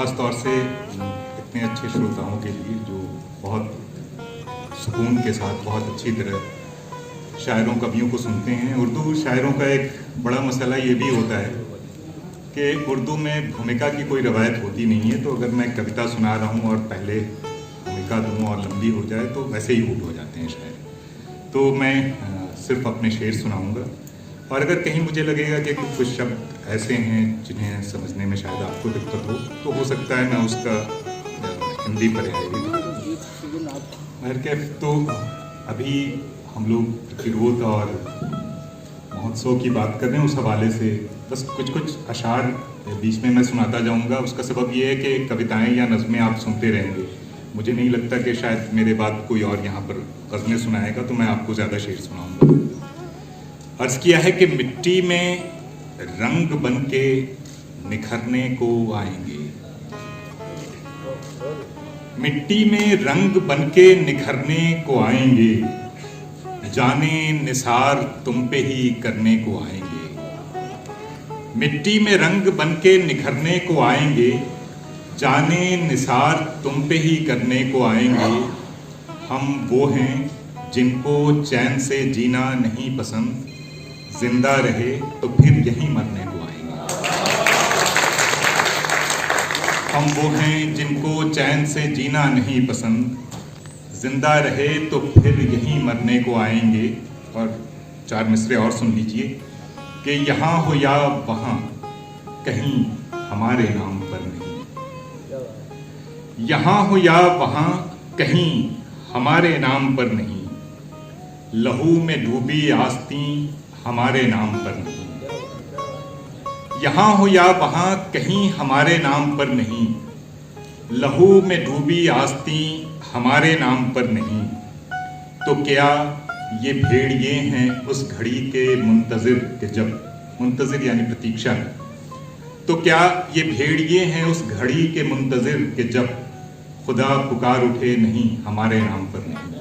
ख़ास तौर से इतने अच्छे श्रोताओं के लिए जो बहुत सुकून के साथ बहुत अच्छी तरह शायरों कवियों को सुनते हैं। उर्दू शायरों का एक बड़ा मसला ये भी होता है कि उर्दू में भूमिका की कोई रवायत होती नहीं है, तो अगर मैं कविता सुना रहा हूँ और पहले भूमिका दूँ और लंबी हो जाए तो वैसे ही ऊट हो जाते हैं शायर। तो मैं सिर्फ अपने शेर सुनाऊँगा, और अगर कहीं मुझे लगेगा कि कुछ शब्द ऐसे हैं जिन्हें समझने में शायद आपको दिक्कत हो तो हो सकता है मैं उसका हिंदी पर्याय भी। तो अभी हम लोग प्रतिरोध और महोत्सव की बात कर रहे हैं, उस हवाले से बस कुछ अशार बीच में मैं सुनाता जाऊंगा। उसका सबब ये है कि कविताएं या नज़में आप सुनते रहेंगे। मुझे नहीं लगता कि शायद मेरे बाद कोई और यहाँ पर गज़लें सुनाएगा, तो मैं आपको ज़्यादा शेर सुनाऊंगा। अर्ज़ किया है कि मिट्टी में रंग बन के निखरने को आएंगे, मिट्टी में रंग बन के निखरने को आएंगे, जाने निसार तुम पे ही करने को आएंगे। मिट्टी में रंग बन के निखरने को आएंगे, जाने निसार तुम पे ही करने को आएंगे। हम वो हैं जिनको चैन से जीना नहीं पसंद, जिंदा रहे तो फिर यहीं मरने को आएंगे। हम वो हैं जिनको चैन से जीना नहीं पसंद, जिंदा रहे तो फिर यहीं मरने को आएंगे। और 4 मिसरे और सुन लीजिए कि यहाँ हो या वहाँ कहीं हमारे नाम पर नहीं, यहाँ हो या वहाँ कहीं हमारे नाम पर नहीं, लहू में डूबी आस्तीं हमारे नाम पर नहीं, यहाँ हो या वहाँ कहीं हमारे नाम पर नहीं, लहू में डूबी आस्तीं हमारे नाम पर नहीं। तो क्या ये भेड़िए हैं उस घड़ी के मुंतजिर के जब, मुंतजिर यानी प्रतीक्षा, तो क्या ये भेड़िए हैं उस घड़ी के मुंतजिर के जब खुदा पुकार उठे नहीं हमारे नाम पर नहीं।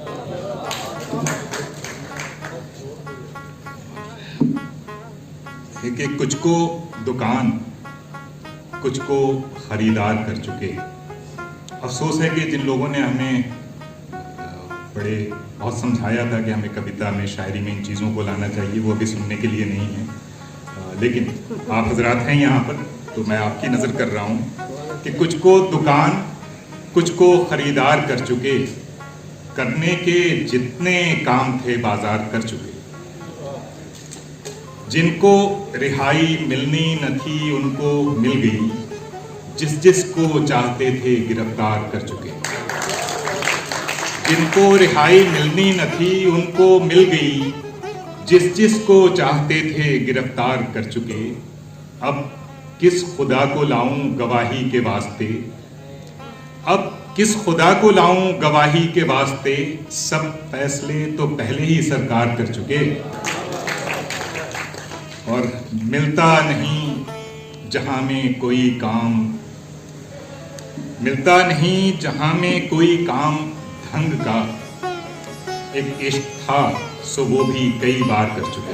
कि कुछ को दुकान कुछ को खरीदार कर चुके। अफसोस है कि जिन लोगों ने हमें बहुत समझाया था कि हमें कविता में, शायरी में इन चीज़ों को लाना चाहिए, वो अभी सुनने के लिए नहीं है। लेकिन आप हजरात हैं यहाँ पर, तो मैं आपकी नज़र कर रहा हूँ कि कुछ को दुकान कुछ को खरीदार कर चुके, करने के जितने काम थे बाजार कर चुके। जिनको रिहाई मिलनी न थी उनको मिल गई, जिस जिस को चाहते थे गिरफ्तार कर चुके। जिनको रिहाई मिलनी न थी उनको मिल गई, जिस जिस को चाहते थे गिरफ्तार कर चुके। अब किस खुदा को लाऊं गवाही के वास्ते, अब किस खुदा को लाऊं गवाही के वास्ते, सब फैसले तो पहले ही सरकार कर चुके। और मिलता नहीं जहां में कोई काम, मिलता नहीं जहां में कोई काम ढंग का, एक इश्क था सो वो भी कई बार कर चुके।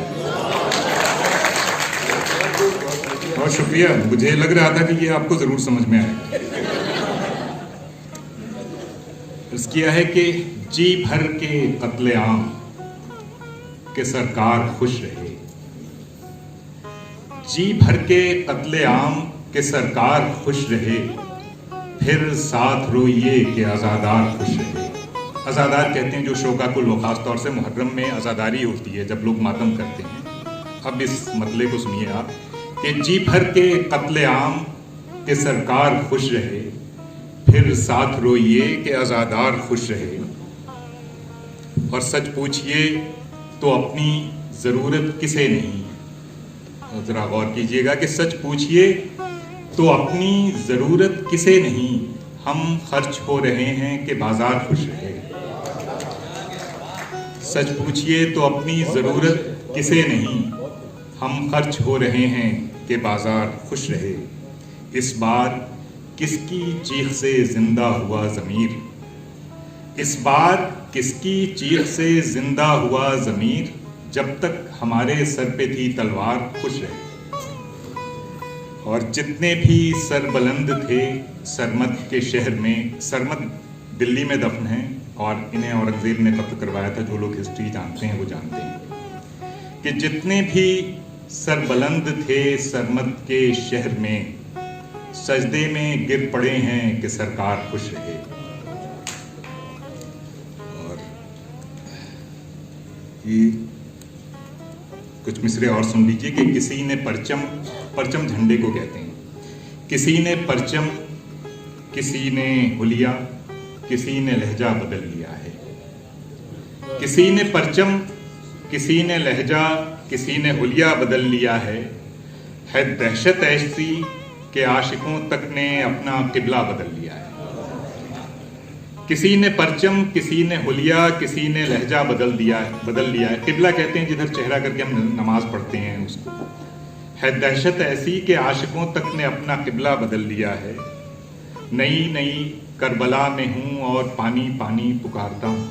बहुत शुक्रिया, मुझे लग रहा था कि ये आपको जरूर समझ में आएगा। किया है कि जी भर के कत्लेआम के सरकार खुश रहे, जी भर के कत्लेआम के सरकार खुश रहे, फिर साथ रोइए कि आज़ादार खुश रहे। आज़ादार कहते हैं जो शोकाकुल हो, खास तौर से मुहर्रम में आज़ादारी होती है जब लोग मातम करते हैं। अब इस मतले को सुनिए आप कि जी भर के कत्लेआम के सरकार खुश रहे, फिर साथ रोइए कि आज़ादार खुश रहे। और सच पूछिए तो अपनी ज़रूरत किसे नहीं, ज़रा गौर कीजिएगा कि सच पूछिए तो अपनी ज़रूरत किसे नहीं, हम खर्च हो रहे हैं कि बाजार खुश रहे। सच पूछिए तो अपनी ज़रूरत किसे नहीं, हम खर्च हो रहे हैं कि बाजार खुश रहे। इस बार किसकी चीख से जिंदा हुआ ज़मीर, इस बार किसकी चीख से जिंदा हुआ ज़मीर, जब तक हमारे सर पे थी तलवार खुश रहे। और जितने भी सरबलंद थे सरमद के शहर में, सरमद दिल्ली में दफन हैं और इन्हें औरंगजेब ने कत्ल करवाया था। जो लोग हिस्ट्री जानते हैं वो जानते हैं कि जितने भी सरबलंद थे सरमद के शहर में सजदे में गिर पड़े हैं कि सरकार खुश रहे। और ये कुछ मिसरे और सुन लीजिए कि किसी ने परचम, परचम झंडे को कहते हैं, किसी ने परचम, किसी ने हुलिया, किसी ने लहजा बदल लिया है। किसी ने परचम, किसी ने लहजा, किसी ने हुलिया बदल लिया है दहशत ऐसी के आशिकों तक ने अपना किबला बदल लिया है। किसी ने परचम, किसी ने हुलिया, किसी ने लहजा बदल लिया है। किबला कहते हैं जिधर चेहरा करके हम नमाज पढ़ते हैं उसको। है दहशत ऐसी के आशिकों तक ने अपना किबला बदल लिया है। नई नई करबला में हूँ और पानी पानी पुकारता हूँ।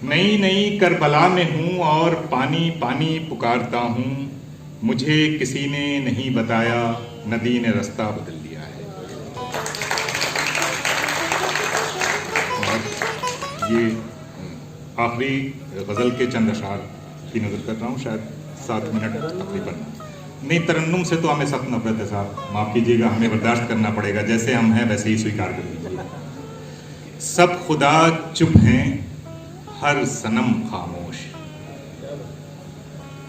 नई नई करबला में हूँ और पानी पानी पुकारता हूँ। मुझे किसी ने नहीं बताया, नदी ने रास्ता बदल लिया है। और ये आखिरी गज़ल के चंद अशार की नज़र कर रहा हूँ, शायद 7 मिनट तकरीबन। नहीं, तरन्नुम से तो हमें सख्त नफरत है साहब, माफ़ कीजिएगा, हमें बर्दाश्त करना पड़ेगा। जैसे हम हैं वैसे ही स्वीकार कर लीजिए। सब खुदा चुप हैं, हर सनम खामोश।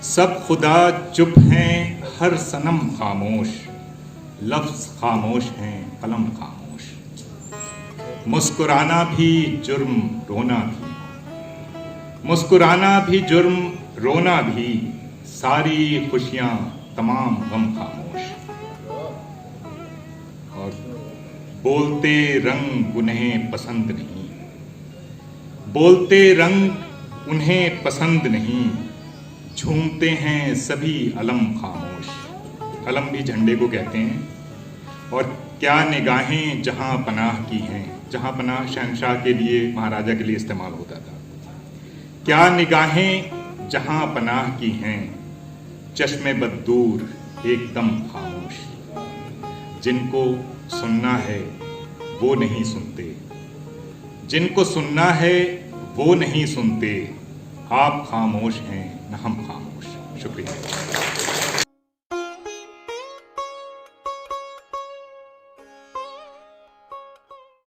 सब खुदा चुप हैं, हर सनम खामोश। लफ्ज़ खामोश हैं, कलम खामोश। मुस्कुराना भी जुर्म, रोना भी। मुस्कुराना भी जुर्म, रोना भी। सारी खुशियाँ, तमाम गम खामोश। और बोलते रंग उन्हें पसंद नहीं। बोलते रंग उन्हें पसंद नहीं। झूमते हैं सभी अलम खामोश। अलम भी झंडे को कहते हैं। और क्या निगाहें जहां पनाह की हैं। जहां पनाह शहंशाह के लिए, महाराजा के लिए इस्तेमाल होता था। क्या निगाहें जहां पनाह की हैं। चश्मे बद्दूर एकदम खामोश। जिनको सुनना है वो नहीं सुनते। जिनको सुनना है वो नहीं सुनते। आप खामोश हैं न हम खामोश। शुक्रिया।